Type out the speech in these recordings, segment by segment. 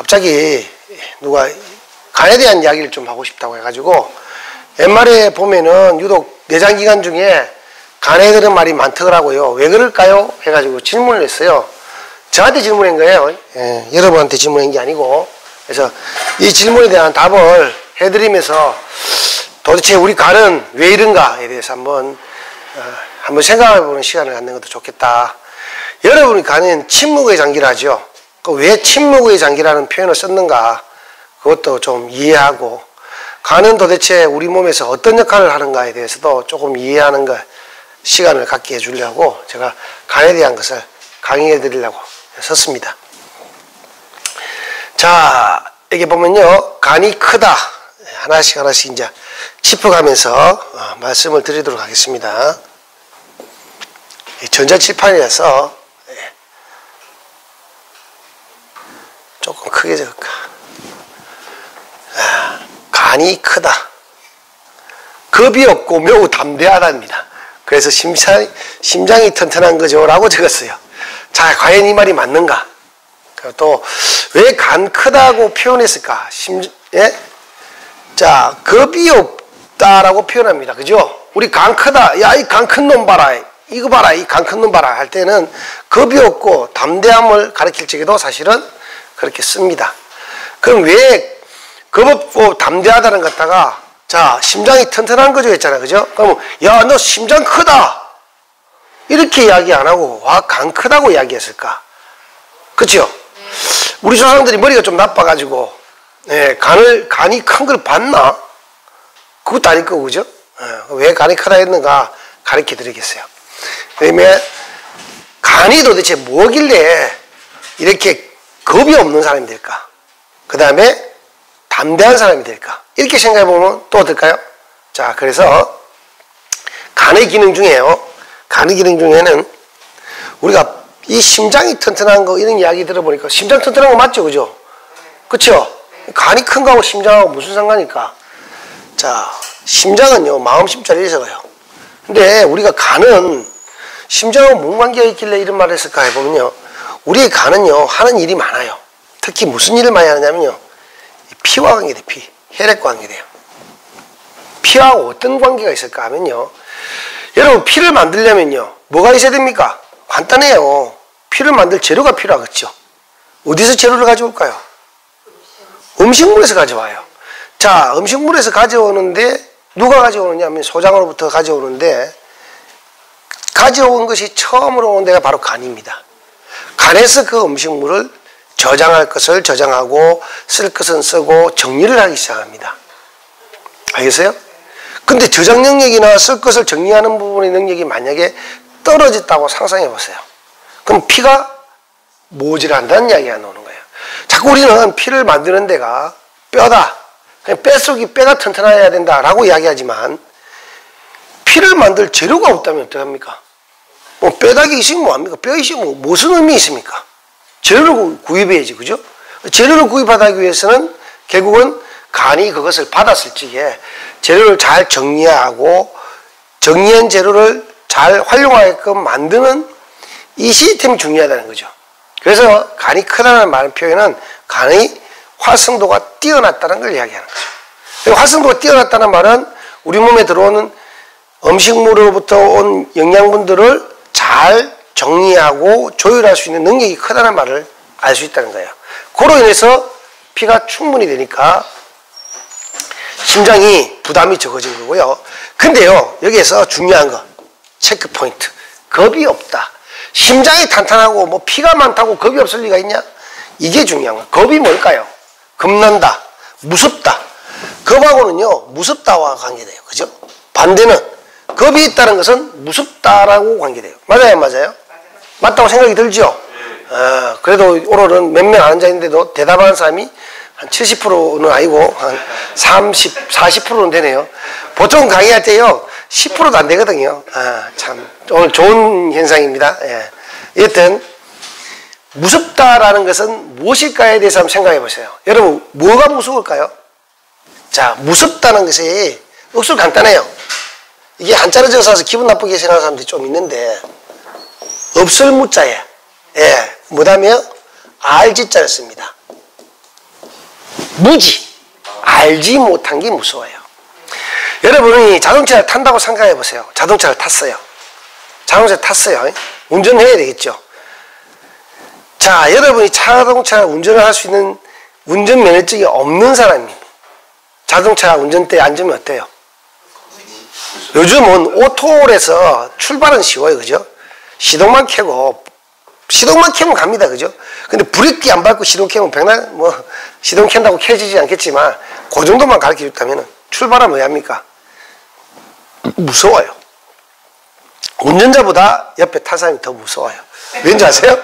갑자기 누가 간에 대한 이야기를 좀 하고 싶다고 해가지고 옛말에 보면은 유독 내장기관 중에 간에 들은 말이 많더라고요. 왜 그럴까요? 해가지고 질문을 했어요. 저한테 질문한 거예요. 예, 여러분한테 질문한 게 아니고. 그래서 이 질문에 대한 답을 해드리면서 도대체 우리 간은 왜 이런가에 대해서 한번 생각해보는 시간을 갖는 것도 좋겠다. 여러분이 간은 침묵의 장기라죠. 왜 침묵의 장기라는 표현을 썼는가 그것도 좀 이해하고 간은 도대체 우리 몸에서 어떤 역할을 하는가에 대해서도 조금 이해하는 것 시간을 갖게 해주려고 제가 간에 대한 것을 강의해 드리려고 썼습니다. 자, 여기 보면요 간이 크다 하나씩 이제 짚어가면서 말씀을 드리도록 하겠습니다. 전자칠판이라서 조금 크게 적을까. 간이 크다. 겁이 없고 매우 담대하답니다. 그래서 심장이 튼튼한 거죠 라고 적었어요. 자, 과연 이 말이 맞는가? 또 왜 간 크다고 표현했을까? 예? 자, 겁이 없다라고 표현합니다. 그죠? 우리 간 크다. 야, 이 간 큰 놈 봐라. 이거 봐라. 이 간 큰 놈 봐라. 할 때는 겁이 없고 담대함을 가리킬 적에도 사실은 그렇게 씁니다. 그럼 왜 겁 없고 담대하다는 것 갖다가 자, 심장이 튼튼한 거죠 했잖아. 그죠? 그럼 야, 너 심장 크다. 이렇게 이야기 안 하고 와, 간 크다고 이야기했을까? 그렇죠? 우리 조상들이 머리가 좀 나빠가지고 예, 간이 큰 걸 봤나? 그것도 아닐 거고, 그죠? 왜 간이 크다 했는가 가르쳐 드리겠어요. 그러면 간이 도대체 뭐길래 이렇게 겁이 없는 사람이 될까? 그 다음에 담대한 사람이 될까? 이렇게 생각해 보면 또 어떨까요? 자, 그래서 간의 기능 중에요. 간의 기능 중에는 우리가 이 심장이 튼튼한 거 이런 이야기 들어보니까 심장 튼튼한 거 맞죠? 그죠? 그쵸? 간이 큰 거하고 심장하고 무슨 상관일까? 자, 심장은요, 마음심자리에 있어요. 근데 우리가 간은 심장하고 무슨 관계가 있길래 이런 말을 했을까 해보면요. 우리의 간은요, 하는 일이 많아요. 특히 무슨 일을 많이 하냐면요. 피와 관계돼요, 피. 혈액과 관계돼요. 피하고 어떤 관계가 있을까 하면요. 여러분, 피를 만들려면요. 뭐가 있어야 됩니까? 간단해요. 피를 만들 재료가 필요하겠죠. 어디서 재료를 가져올까요? 음식물에서 가져와요. 자, 음식물에서 가져오는데 누가 가져오느냐 하면 소장으로부터 가져오는데 가져온 것이 처음으로 온 데가 바로 간입니다. 간에서 그 음식물을 저장할 것을 저장하고 쓸 것은 쓰고 정리를 하기 시작합니다. 알겠어요? 근데 저장 능력이나 쓸 것을 정리하는 부분의 능력이 만약에 떨어졌다고 상상해 보세요. 그럼 피가 모질한다는 이야기가 나오는 거예요. 자꾸 우리는 피를 만드는 데가 뼈다. 그냥 뱃속이 뼈가 튼튼해야 된다라고 이야기하지만 피를 만들 재료가 없다면 어떡합니까? 뭐 뼈다귀 있으면 뭐합니까? 뼈 있으면 무슨 의미 있습니까? 재료를 구입해야지, 그죠? 재료를 구입하기 위해서는 결국은 간이 그것을 받았을 적에 재료를 잘 정리하고 정리한 재료를 잘 활용하게끔 만드는 이 시스템이 중요하다는 거죠. 그래서 간이 크다는 말 표현은 간의 활성도가 뛰어났다는 걸 이야기하는 거죠. 활성도가 뛰어났다는 말은 우리 몸에 들어오는 음식물로부터 온 영양분들을 잘 정리하고 조율할 수 있는 능력이 크다는 말을 알 수 있다는 거예요. 그로 인해서 피가 충분히 되니까 심장이 부담이 적어진 거고요. 근데요, 여기에서 중요한 거, 체크 포인트. 겁이 없다. 심장이 탄탄하고 뭐 피가 많다고 겁이 없을 리가 있냐? 이게 중요한 거. 겁이 뭘까요? 겁난다. 무섭다. 겁하고는요, 무섭다와 관계돼요. 그죠? 반대는 겁이 있다는 것은 무섭다라고 관계돼요. 맞아요, 맞아요? 맞다고 생각이 들죠? 그래도 오늘은 몇 명 앉아있는데도 대답하는 사람이 한 70%는 아니고 한 30, 40%는 되네요. 보통 강의할 때요 10%도 안 되거든요. 참 오늘 좋은 현상입니다. 예. 여튼 무섭다라는 것은 무엇일까에 대해서 한번 생각해 보세요. 여러분 뭐가 무서울까요? 자, 무섭다는 것이 억수로 간단해요. 이게 한자로 적어서 기분 나쁘게 생각하는 사람들이 좀 있는데 없을 무자에 예, 뭐다며 알지자를 씁니다. 무지, 알지 못한 게 무서워요. 여러분이 자동차를 탄다고 생각해 보세요. 자동차를 탔어요. 자동차 탔어요. 운전해야 되겠죠. 자, 여러분이 자동차 운전을 할 수 있는 운전면허증이 없는 사람이 자동차 운전대에 앉으면 어때요? 요즘은 오토홀에서 출발은 쉬워요. 그죠? 시동만 켜고, 시동만 켜면 갑니다. 그죠? 근데 브레이크 안 밟고 시동 켜면 백날, 시동 켠다고 켜지지 않겠지만, 그 정도만 가르쳐 줬다면 출발하면 왜 합니까? 무서워요. 운전자보다 옆에 탄 사람이 더 무서워요. 왠지 아세요?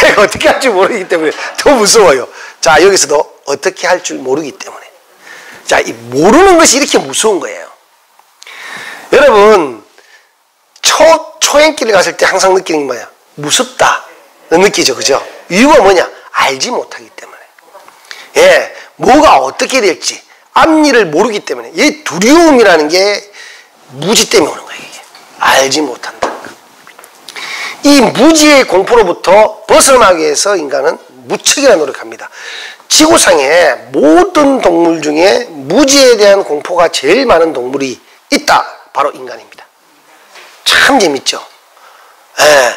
얘가 어떻게 할지 모르기 때문에 더 무서워요. 자, 여기서도 어떻게 할 줄 모르기 때문에. 자, 이 모르는 것이 이렇게 무서운 거예요. 여러분, 초행길을 갔을 때 항상 느끼는 게 뭐야? 무섭다. 느끼죠, 그죠? 이유가 뭐냐? 알지 못하기 때문에. 예, 뭐가 어떻게 될지, 앞일을 모르기 때문에. 이 두려움이라는 게 무지 때문에 오는 거예요, 이게. 알지 못한다. 이 무지의 공포로부터 벗어나기 위해서 인간은 무척이나 노력합니다. 지구상의 모든 동물 중에 무지에 대한 공포가 제일 많은 동물이 있다. 바로 인간입니다. 참 재밌죠? 예.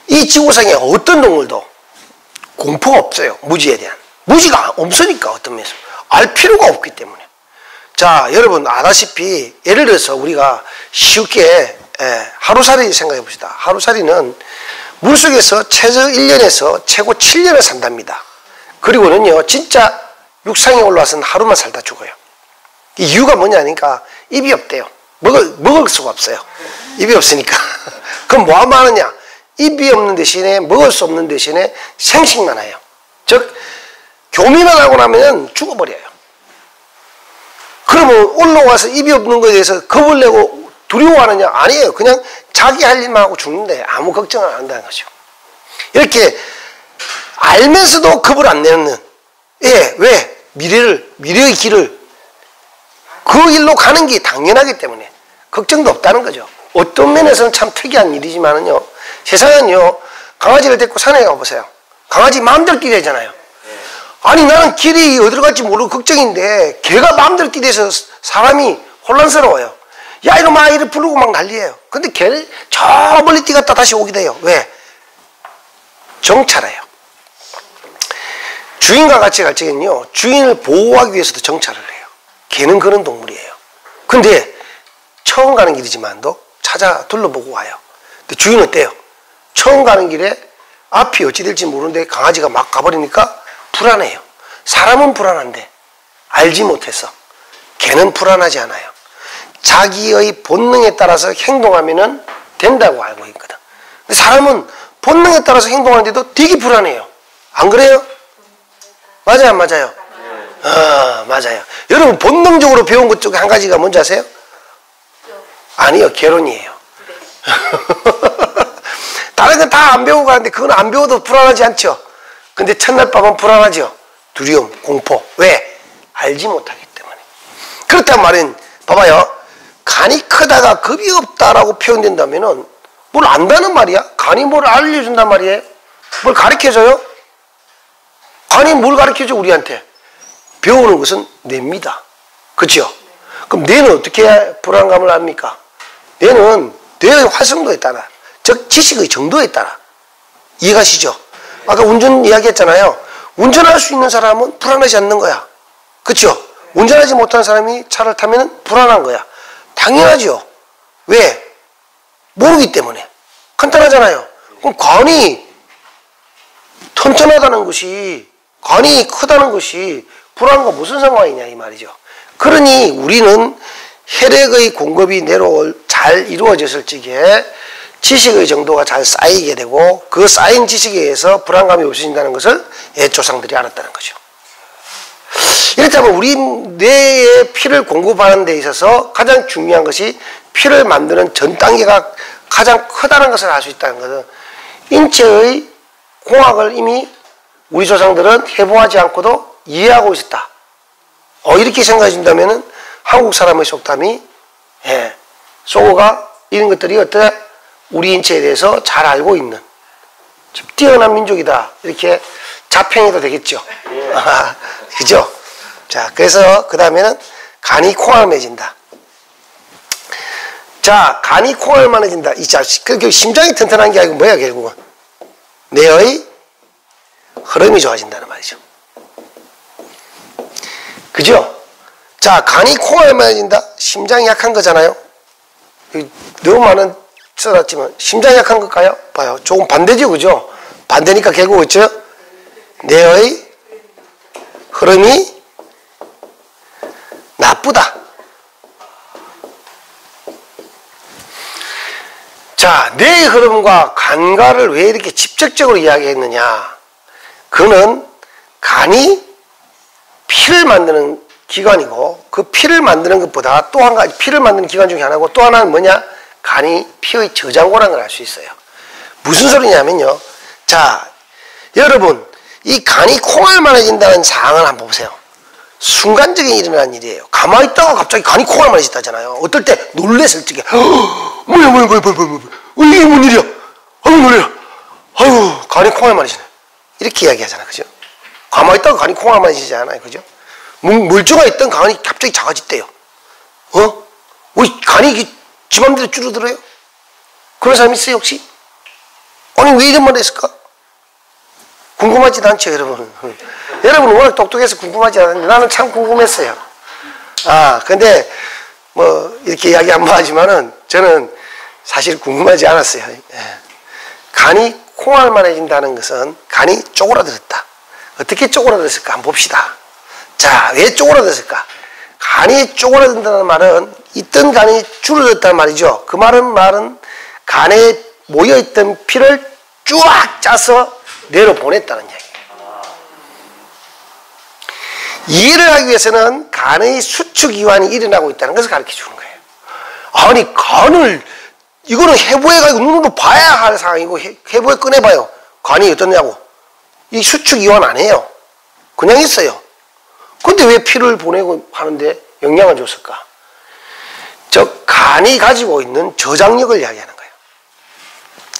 이 지구상에 어떤 동물도 공포가 없어요. 무지에 대한. 무지가 없으니까 어떤 면에서. 알 필요가 없기 때문에. 자, 여러분 아다시피 예를 들어서 우리가 쉽게 하루살이 생각해 봅시다. 하루살이는 물속에서 최저 1년에서 최고 7년을 산답니다. 그리고는요, 진짜 육상에 올라와서는 하루만 살다 죽어요. 이 이유가 뭐냐니까 입이 없대요. 먹을 수가 없어요. 입이 없으니까. 그럼 뭐 하면 하느냐? 입이 없는 대신에 먹을 수 없는 대신에 생식만 해요. 즉, 교미만 하고 나면 죽어버려요. 그러면 올라와서 입이 없는 것에 대해서 겁을 내고 두려워하느냐? 아니에요. 그냥 자기 할 일만 하고 죽는데 아무 걱정을 안 한다는 거죠. 이렇게 알면서도 겁을 안 내는, 예, 왜? 미래의 길을 그 일로 가는 게 당연하기 때문에 걱정도 없다는 거죠. 어떤 면에서는 참 특이한 일이지만은요, 세상은요, 강아지를 데리고 산에 가보세요. 강아지 마음대로 뛰대잖아요. 아니, 나는 길이 어디로 갈지 모르고 걱정인데, 걔가 마음대로 뛰대서 사람이 혼란스러워요. 야, 이놈아, 이를 부르고 막 난리예요. 근데 걔를 저 멀리 뛰갔다 다시 오게 돼요. 왜? 정찰해요. 주인과 같이 갈 적에는요, 주인을 보호하기 위해서도 정찰을 해요. 걔는 그런 동물이에요. 근데 처음 가는 길이지만도 찾아 둘러보고 와요. 근데 주인은 어때요? 처음 가는 길에 앞이 어찌 될지 모르는데 강아지가 막 가버리니까 불안해요. 사람은 불안한데 알지 못해서 걔는 불안하지 않아요. 자기의 본능에 따라서 행동하면 된다고 알고 있거든. 근데 사람은 본능에 따라서 행동하는데도 되게 불안해요. 안 그래요? 맞아요, 안 맞아요? 맞아요. 여러분 본능적으로 배운 것 중에 한 가지가 뭔지 아세요? 아니요, 개론이에요. 다른 건 다 안 배우고 가는데 그건 안 배워도 불안하지 않죠? 근데 첫날 밤은 불안하죠? 두려움, 공포. 왜? 알지 못하기 때문에. 그렇단 말은 봐봐요. 간이 크다가 겁이 없다라고 표현된다면은 뭘 안다는 말이야? 간이 뭘 알려준단 말이에요? 뭘 가르쳐줘요? 간이 뭘 가르쳐줘 우리한테? 배우는 것은 뇌입니다. 그렇죠? 그럼 뇌는 어떻게 불안감을 합니까? 뇌는 뇌의 활성도에 따라, 즉 지식의 정도에 따라. 이해가시죠? 아까 운전 이야기했잖아요. 운전할 수 있는 사람은 불안하지 않는 거야. 그렇죠? 운전하지 못하는 사람이 차를 타면 불안한 거야. 당연하죠. 왜? 모르기 때문에. 간단하잖아요. 그럼 간이 튼튼하다는 것이, 간이 크다는 것이 불안과 무슨 상관이냐 이 말이죠. 그러니 우리는 혈액의 공급이 잘 이루어졌을 적에 지식의 정도가 잘 쌓이게 되고 그 쌓인 지식에 의해서 불안감이 없어진다는 것을 조상들이 알았다는 거죠. 이렇다면 우리 뇌에 피를 공급하는 데 있어서 가장 중요한 것이 피를 만드는 전 단계가 가장 크다는 것을 알 수 있다는 것은 인체의 공학을 이미 우리 조상들은 해부하지 않고도 이해하고 있었다. 이렇게 생각해 준다면은 한국 사람의 속담이 소고가 이런 것들이 어때? 우리 인체에 대해서 잘 알고 있는 뛰어난 민족이다. 이렇게 자평해도 되겠죠. 그죠? 자, 그래서 그 다음에는 간이 콩알만해진다. 자, 간이 콩알만해진다. 그 심장이 튼튼한 게 아니고 뭐야, 결국은? 뇌의 흐름이 좋아진다는 말이죠. 그죠? 자, 간이 콩알만해진다. 심장이 약한 거잖아요. 너무 많은 써놨지만 심장이 약한 걸까요? 봐요. 조금 반대죠, 그죠? 반대니까 결국 어쩌요? 뇌의 흐름이 나쁘다. 자, 뇌의 흐름과 간과를 왜 이렇게 직접적으로 이야기했느냐? 그는 간이 피를 만드는 기관이고 그 피를 만드는 것보다 또 한 가지 피를 만드는 기관 중에 하나고 또 하나는 뭐냐? 간이 피의 저장고라는 걸 알 수 있어요. 무슨 소리냐면요. 자, 여러분 이 간이 콩알만해진다는 상황을 한번 보세요. 순간적인 일어나는 일이에요. 가만히 있다가 갑자기 간이 콩알만해졌다잖아요. 어떨 때 놀랬을 적에 뭐야 이게 뭔 일이야? 아유 놀래라. 아유 간이 콩알만해지네. 이렇게 이야기하잖아, 그죠? 가만히 있다가 간이 콩알만해지지 않아요, 그죠? 물주가 있던 간이 갑자기 작아졌대요. 우리 간이 지 맘대로 줄어들어요? 그런 사람 있어요, 혹시? 아니, 왜 이런 말을 했을까? 궁금하지도 않죠, 여러분. 여러분은 워낙 똑똑해서 궁금하지 않았는데 나는 참 궁금했어요. 근데 뭐 이렇게 이야기 한번 하지만은 저는 사실 궁금하지 않았어요. 간이 콩알만해진다는 것은 간이 쪼그라들었다. 어떻게 쪼그라들었을까 한번 봅시다. 자, 왜 쪼그라들었을까? 간이 쪼그라든다는 말은 있던 간이 줄어들었다는 말이죠. 그 말은 간에 모여있던 피를 쫙 짜서 뇌로 보냈다는 얘기예요. 이해를 하기 위해서는 간의 수축이완이 일어나고 있다는 것을 가르쳐 주는 거예요. 아니, 간을 이거는 해부해가지고 눈으로 봐야 할 상황이고 해부해 꺼내봐요. 간이 어떠냐고. 이 수축이완 안 해요. 그냥 있어요. 근데 왜 피를 보내고 하는데 영향을 줬을까? 즉 간이 가지고 있는 저장력을 이야기하는 거예요.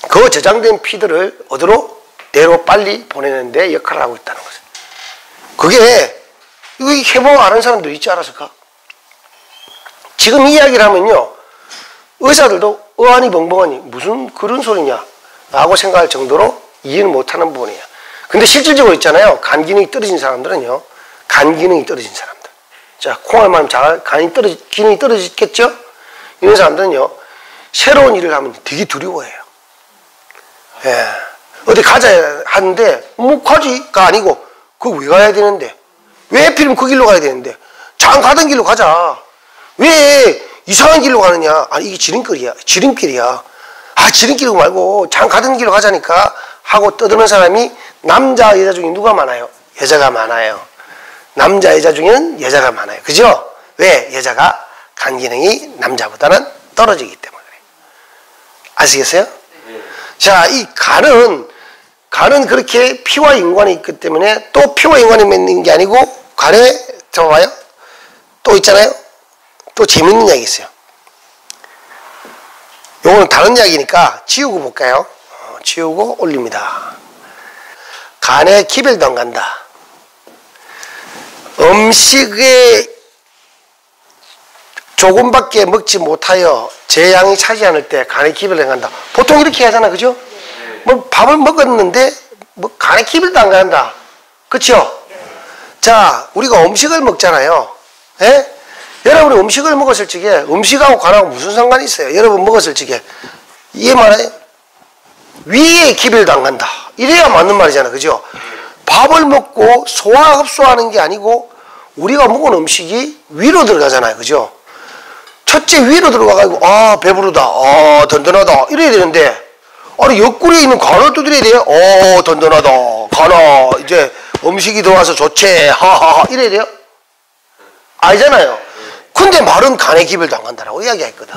그 저장된 피들을 어디로? 뇌로 빨리 보내는 데 역할을 하고 있다는 거죠. 그게 이거 해보 아는 사람들 있지 않았을까? 지금 이 이야기를 하면요, 의사들도 어안이 벙벙하니 무슨 그런 소리냐 라고 생각할 정도로 이해는 못하는 부분이에요. 근데 실질적으로 있잖아요, 간 기능이 떨어진 사람들은요, 간 기능이 떨어진 사람들, 자, 콩알만 기능이 떨어졌겠죠? 이런 사람들은요, 새로운 일을 하면 되게 두려워해요. 예. 어디 가자 하는데, 뭐 가지가 아니고, 그거 왜 가야 되는데? 왜 하필이면 그 길로 가야 되는데? 장 가던 길로 가자. 왜 이상한 길로 가느냐? 이게 지름길이야. 지름길 말고 장 가던 길로 가자니까 하고 떠드는 사람이 남자, 여자 중에 누가 많아요? 여자가 많아요. 남자, 여자 중에는 여자가 많아요. 그죠? 왜? 여자가 간 기능이 남자보다는 떨어지기 때문에. 아시겠어요? 자, 이 간은 그렇게 피와 인관이 있기 때문에 또 피와 인관이 있는 게 아니고 간에 들어봐요. 또 있잖아요. 또 재밌는 이야기 있어요. 요거는 다른 이야기니까 지우고 볼까요? 지우고 올립니다. 간에 기별도 안 간다. 음식에 조금밖에 먹지 못하여 제 양이 차지 않을 때 간에 기별도 안 간다. 보통 이렇게 하잖아, 그죠? 뭐 밥을 먹었는데 뭐 간에 기별도 안 간다. 그렇죠? 자, 우리가 음식을 먹잖아요. 예? 여러분이 음식을 먹었을 적에 음식하고 간하고 무슨 상관이 있어요? 여러분 먹었을 적에 이해 말해요? 위에 기별도 안 간다. 이래야 맞는 말이잖아, 그죠? 밥을 먹고 소화 흡수하는 게 아니고 우리가 먹은 음식이 위로 들어가잖아요, 그죠? 첫째 위로 들어가가지고 배부르다, 든든하다 이래야 되는데, 아니 옆구리에 있는 간을 두드려야 돼요. 든든하다, 간아, 이제 음식이 들어와서 좋지, 하하하 이래야 돼요? 아니잖아요. 근데 말은 간에 기별도 안 간다라고 이야기했거든.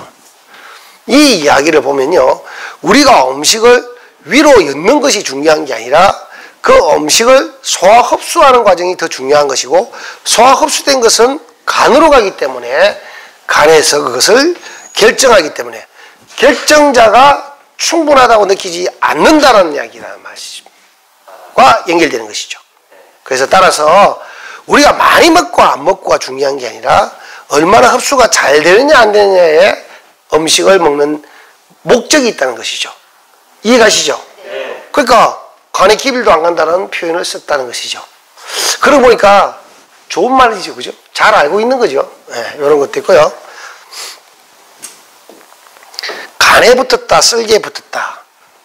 이 이야기를 보면요, 우리가 음식을 위로 젓는 것이 중요한 게 아니라 그 음식을 소화 흡수하는 과정이 더 중요한 것이고, 소화 흡수된 것은 간으로 가기 때문에 간에서 그것을 결정하기 때문에 결정자가 충분하다고 느끼지 않는다는 이야기라는 말이죠. 흡수와 연결되는 것이죠. 그래서 따라서 우리가 많이 먹고 안 먹고가 중요한 게 아니라 얼마나 흡수가 잘 되느냐 안 되느냐에 음식을 먹는 목적이 있다는 것이죠. 이해가시죠? 네. 그러니까 간에 기별도 안 간다는 표현을 썼다는 것이죠. 그러고 보니까 좋은 말이죠. 그죠? 잘 알고 있는 거죠. 네, 이런 것도 있고요. 간에 붙었다, 쓸개에 붙었다.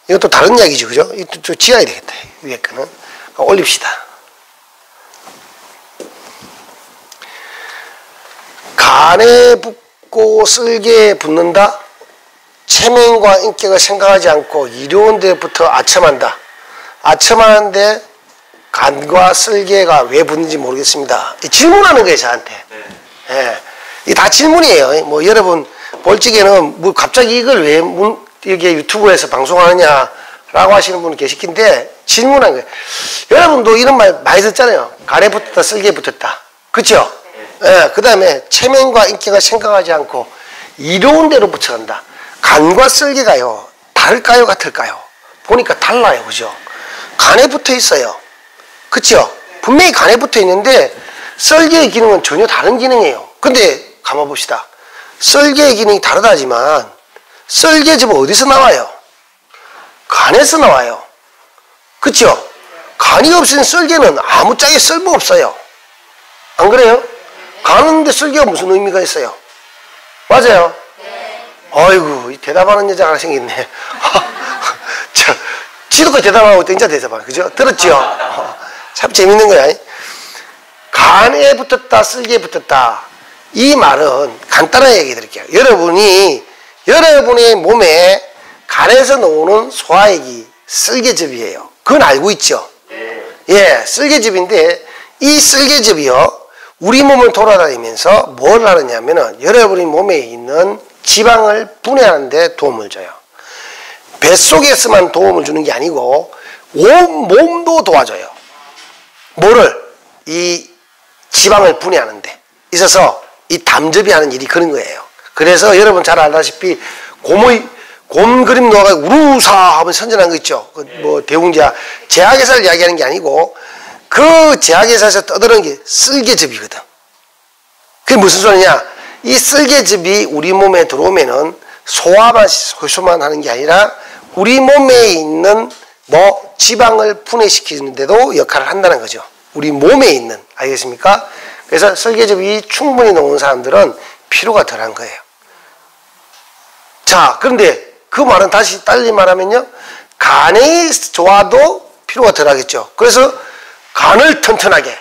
이것도 다른 이야기죠. 그죠? 이것도 지어야 되겠다. 위에 거는. 올립시다. 간에 붙고 쓸개에 붙는다. 체면과 인격을 생각하지 않고 이로운 데부터 아첨한다. 아첨하는데 간과 쓸개가 왜 붙는지 모르겠습니다. 질문하는 거예요, 저한테. 예. 이게 다 질문이에요. 뭐 여러분 볼 적에는 뭐 갑자기 이걸 왜 이게 유튜브에서 방송하느냐라고 하시는 분 계실 텐데 질문한 거예요. 여러분도 이런 말 많이 듣잖아요. 간에 붙었다, 쓸개에 붙었다. 그렇죠? 예. 그 다음에 체면과 인격을 생각하지 않고 이로운 데로 붙여간다. 간과 쓸개가요, 다를까요, 같을까요? 보니까 달라요, 그죠? 간에 붙어 있어요. 그쵸? 분명히 간에 붙어 있는데, 쓸개의 기능은 전혀 다른 기능이에요. 근데, 가만 봅시다. 쓸개의 기능이 다르다지만, 쓸개즙은 어디서 나와요? 간에서 나와요. 그쵸? 간이 없인 쓸개는 아무짝에 쓸모 없어요. 안 그래요? 간인데 쓸개가 무슨 의미가 있어요? 맞아요? 어이구, 대답하는 여자가 하나 생겼네. 지도까지 대답하고 또 인자 대답하네. 그죠? 들었죠? 참 재밌는 거야. 간에 붙었다, 쓸개에 붙었다. 이 말은 간단하게 얘기 드릴게요. 여러분의 몸에 간에서 나오는 소화액이 쓸개즙이에요. 그건 알고 있죠? 예, 쓸개즙인데, 이 쓸개즙이요, 우리 몸을 돌아다니면서 뭘 하느냐면은, 여러분의 몸에 있는 지방을 분해하는 데 도움을 줘요. 뱃속에서만 도움을 주는 게 아니고 온 몸도 도와줘요. 뭐를? 이 지방을 분해하는 데 있어서 이 담즙이 하는 일이 그런 거예요. 그래서 여러분 잘 알다시피 곰 그림 놓아가지고 우루사 하면 선전한 거 있죠. 뭐 대웅제약, 제약회사를 이야기하는 게 아니고 그 제약회사에서 떠드는 게 쓸개즙이거든. 그게 무슨 소리냐? 이 쓸개즙이 우리 몸에 들어오면은 소화만, 흡수만 하는 게 아니라 우리 몸에 있는 뭐 지방을 분해시키는데도 역할을 한다는 거죠. 우리 몸에 있는. 알겠습니까? 그래서 쓸개즙이 충분히 나오는 사람들은 피로가 덜한 거예요. 자, 그런데 그 말은 다시 달리 말하면요. 간이 좋아도 피로가 덜하겠죠. 그래서 간을 튼튼하게,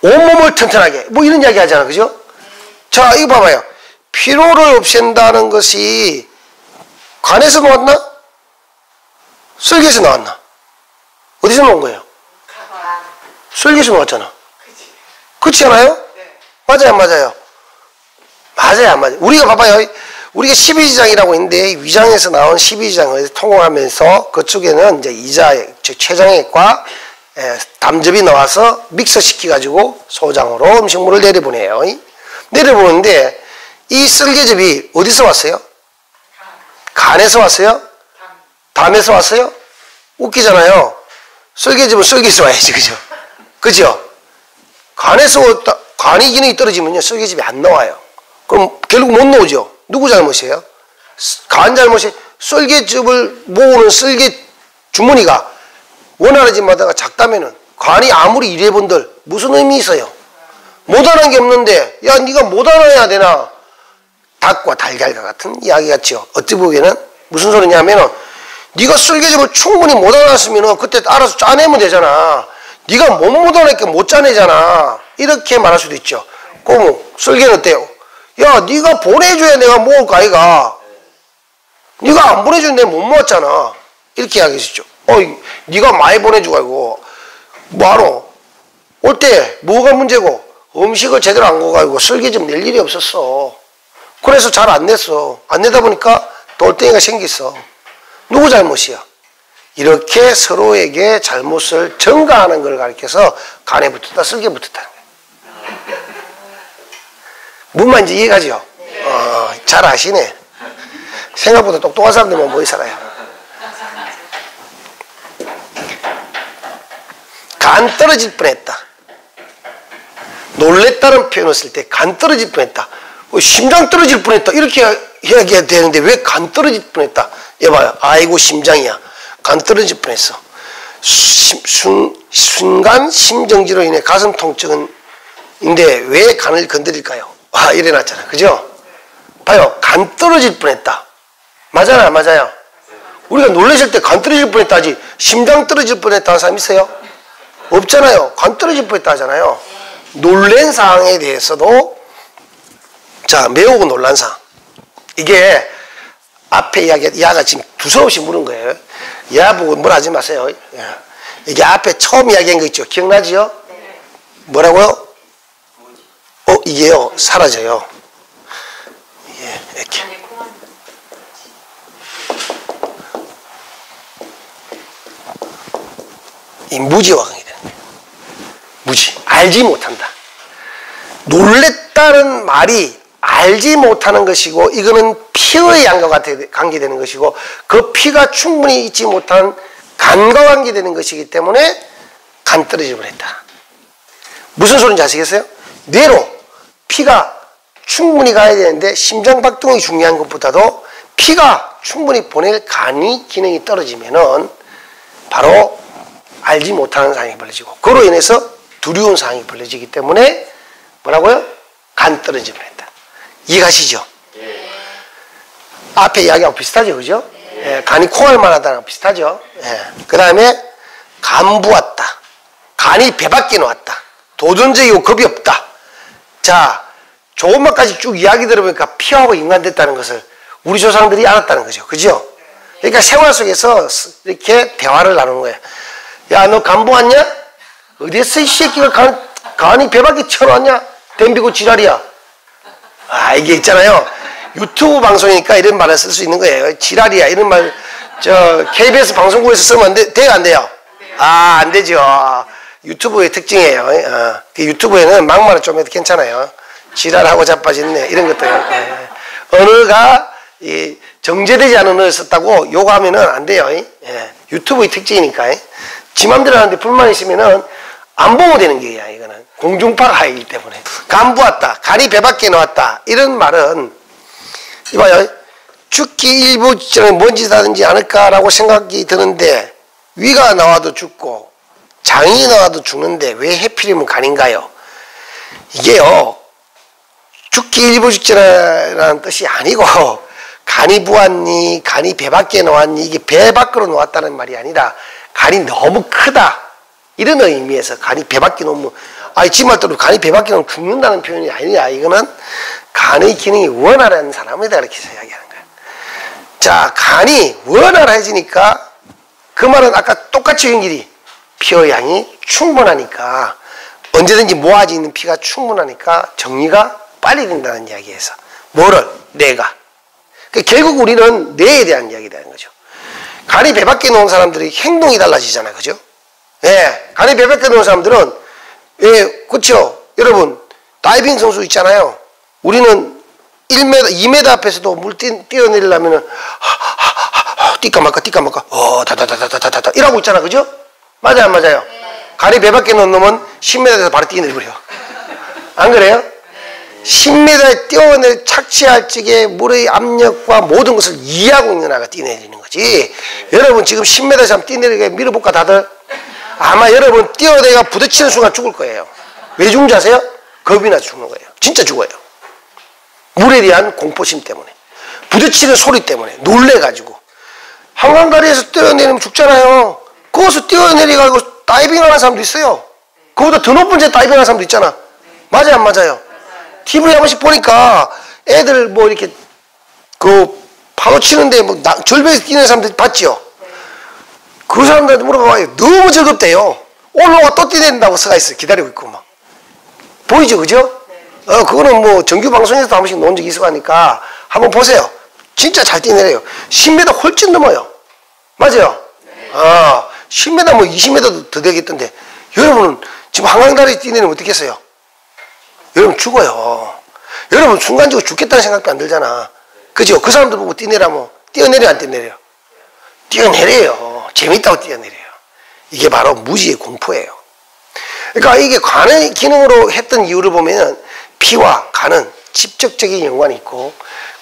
온몸을 튼튼하게, 뭐 이런 이야기 하잖아. 그죠? 자, 이거 봐봐요. 피로를 없앤다는 것이 간에서 나왔나? 쓸개에서 나왔나? 어디서 나온 거예요? 쓸개에서 나왔잖아. 그렇지 않아요? 맞아요, 맞아요. 맞아요, 안 맞아요. 우리가 봐봐요. 우리가 12지장이라고 있는데 위장에서 나온 12지장을 통과하면서 그쪽에는 이제 이자, 즉 췌장액과 담즙이 나와서 믹서시켜가지고 소장으로 음식물을 내려보내요. 내려보는데 이 쓸개즙이 어디서 왔어요? 간에서 왔어요? 담에서 왔어요? 웃기잖아요. 쓸개즙은 쓸개에서 와야지, 그죠? 그죠? 간에서 왔다, 간이 기능이 떨어지면요, 쓸개즙이 안 나와요. 그럼 결국 못 나오죠? 누구 잘못이에요? 간 잘못이. 쓸개즙을 모으는 쓸개 주머니가 원하는 집마다가 작다면은 간이 아무리 일해본들 무슨 의미 있어요? 못하는 게 없는데, 야, 네가 못 알아야 되나? 닭과 달걀과 같은 이야기 같죠. 어찌 보기에는 무슨 소리냐면은 네가 쓸개즙을 충분히 못 알았으면은 그때 알아서 짜내면 되잖아. 네가 못 알아니까 못 짜내잖아. 이렇게 말할 수도 있죠. 그럼 쓸개는 어때요? 야, 네가 보내줘야 내가 먹을 거 아이가. 네가 안 보내주면 내가 못 먹었잖아. 이렇게 이야기하시죠. 네가 많이 보내주고 뭐하러? 올 때 뭐가 문제고? 음식을 제대로 안 먹어가지고 쓸개즙 낼 일이 없었어. 그래서 잘 안 냈어. 안 내다 보니까 돌덩이가 생겼어. 누구 잘못이야? 이렇게 서로에게 잘못을 전가하는 걸 가르쳐서 간에 붙었다, 쓸개에 붙었다는 거예요. 뭔 말인지 이해가죠? 잘 아시네. 생각보다 똑똑한 사람들만 모여 살아요. 간 떨어질 뻔했다. 놀랬다는 표현을 쓸 때 간 떨어질 뻔했다. 심장 떨어질 뻔했다. 이렇게 이야기해야 되는데 왜 간 떨어질 뻔했다. 여봐요. 아이고 심장이야. 간 떨어질 뻔했어. 순간 심정지로 인해 가슴 통증인데 왜 간을 건드릴까요? 아, 일어났잖아. 그죠? 봐요. 간 떨어질 뻔했다. 맞아요? 맞아요? 우리가 놀라실 때 간 떨어질 뻔했다 하지 심장 떨어질 뻔했다 하는 사람 있어요? 없잖아요. 간 떨어질 뻔했다 하잖아요. 놀란 사항에 대해서도 자, 매우 놀란 사항. 이게 앞에 야가 지금 두서없이 물은 거예요. 야 보고 뭘 하지 마세요. 이게 앞에 처음 이야기한 거 있죠. 기억나지요? 뭐라고요? 이게요. 사라져요. 예, 이렇게. 이 무지와 관계되는 거예요. 무지. 알지 못한다. 놀랬다는 말이 알지 못하는 것이고 이거는 피의 양과 관계되는 것이고 그 피가 충분히 있지 못한 간과 관계되는 것이기 때문에 간 떨어질 뻔했다. 무슨 소리인지 아시겠어요? 뇌로 피가 충분히 가야 되는데 심장박동이 중요한 것보다도 피가 충분히 보낼 간이 기능이 떨어지면은 바로 알지 못하는 상황이 벌어지고 그로 인해서 두려운 상황이 벌어지기 때문에 뭐라고요? 간 떨어질 뻔했다. 이해가시죠? 앞에 이야기하고 비슷하죠, 그죠? 간이 콩알만 하다랑 비슷하죠? 그 다음에 간 부었다. 간이 배 밖에 나왔다. 도전적이고 겁이 없다. 자, 좋은 말까지 쭉 이야기 들어보니까 피하고 인간됐다는 것을 우리 조상들이 알았다는 거죠. 그죠? 그러니까 생활 속에서 이렇게 대화를 나누는 거예요. 야, 너 간 부었냐? 어디서 이 새끼가 간이 배 밖에 쳐놨냐? 댐비고 지랄이야. 아, 이게 있잖아요. 유튜브 방송이니까 이런 말을 쓸 수 있는 거예요. 지랄이야. 이런 말, KBS 방송국에서 쓰면 안 돼요? 안 돼요? 아, 안 되죠. 유튜브의 특징이에요. 유튜브에는 막말은 좀 해도 괜찮아요. 지랄하고 자빠졌네. 이런 것들. 언어가 정제되지 않은 언어를 썼다고 요구하면은 안 돼요. 유튜브의 특징이니까. 지 맘대로 하는데 불만 있으면은 안 보고 되는 게야, 이거는. 공중파가 하기 때문에. 간 부었다. 간이 배 밖에 나왔다. 이런 말은, 이봐요. 죽기 일부 직전에 뭔 짓을 하든지 않을까라고 생각이 드는데, 위가 나와도 죽고, 장이 나와도 죽는데, 왜 해필이면 간인가요? 이게요, 죽기 일부 직전이라는 뜻이 아니고, 간이 부었니, 간이 배 밖에 나왔니, 이게 배 밖으로 나왔다는 말이 아니라, 간이 너무 크다. 이런 의미에서 간이 배 밖에 놓으면 지말대로 간이 배 밖에 놓으면 죽는다는 표현이 아니라 이거는 간의 기능이 원활한 사람이다 이렇게 해서 이야기하는 거예요. 자, 간이 원활해지니까 그 말은 아까 똑같이 연결이 피의 양이 충분하니까 언제든지 모아져 있는 피가 충분하니까 정리가 빨리 된다는 이야기에서 뭐를? 뇌가. 결국 우리는 뇌에 대한 이야기라는 거죠. 간이 배 밖에 놓은 사람들이 행동이 달라지잖아요. 그죠? 예, 간이 배 밖에 놓은 사람들은, 예, 그쵸? 여러분, 다이빙 선수 있잖아요. 우리는 1m, 2m 앞에서도 물 뛰어내리려면은, 뛸까 말까, 다다다다다다다, 이러고 있잖아. 그죠? 맞아요, 안 맞아요? 간이 배 밖에 놓은 놈은 10m에서 바로 뛰어내려버려. 안 그래요? 10m에 뛰어내 착지할 적에 물의 압력과 모든 것을 이해하고 있는 아가 뛰어내리는 거지. 여러분 지금 10m에서 한번 뛰어내리게 밀어볼까 다들? 아마 여러분 뛰어내가 부딪히는 순간 죽을 거예요. 왜 죽는지 아세요? 겁이 나서 죽는 거예요. 진짜 죽어요. 물에 대한 공포심 때문에. 부딪히는 소리 때문에 놀래가지고. 한강다리에서 뛰어내리면 죽잖아요. 거기서 뛰어내려가지고 다이빙하는 사람도 있어요. 그보다 더 높은 데 다이빙하는 사람도 있잖아. 맞아요, 안 맞아요? TV에 한 번씩 보니까 애들 뭐 이렇게 파도 치는데 뭐 절벽에서 뛰는 사람들 봤죠? 그 사람들한테 물어봐요. 너무 즐겁대요. 올라와 또 뛰어낸다고 서가 있어요. 기다리고 있고 막. 보이죠, 그죠? 그거는 뭐 정규 방송에서도 한 번씩 놓은 적이 있어 가니까 한번 보세요. 진짜 잘 뛰어내려요. 10m 훨씬 넘어요. 맞아요? 10m 뭐 20m도 더 되겠던데. 여러분은 지금 한강다리 뛰어내리면 어떻게 했어요? 여러분 죽어요. 여러분 순간적으로 죽겠다는 생각도 안 들잖아. 그죠? 그 사람들 보고 뛰어내려면 뛰어내려 안 뛰어내려? 뛰어내려요. 재밌다고 뛰어내려요. 이게 바로 무지의 공포예요. 그러니까 이게 간의 기능으로 했던 이유를 보면은 피와 간은 직접적인 연관이 있고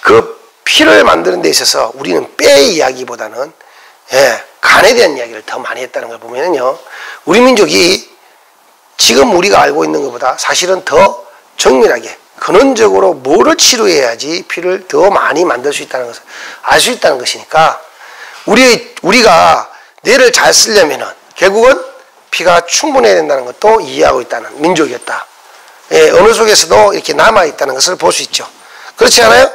그 피를 만드는 데 있어서 우리는 뼈의 이야기보다는 간에 대한 이야기를 더 많이 했다는 걸 보면은요, 우리 민족이 지금 우리가 알고 있는 것보다 사실은 더 정밀하게 근원적으로 뭐를 치료해야지 피를 더 많이 만들 수 있다는 것을 알 수 있다는 것이니까 우리가 뇌를 잘 쓰려면은 결국은 피가 충분해야 된다는 것도 이해하고 있다는 민족이었다. 어느 속에서도 이렇게 남아있다는 것을 볼 수 있죠. 그렇지 않아요?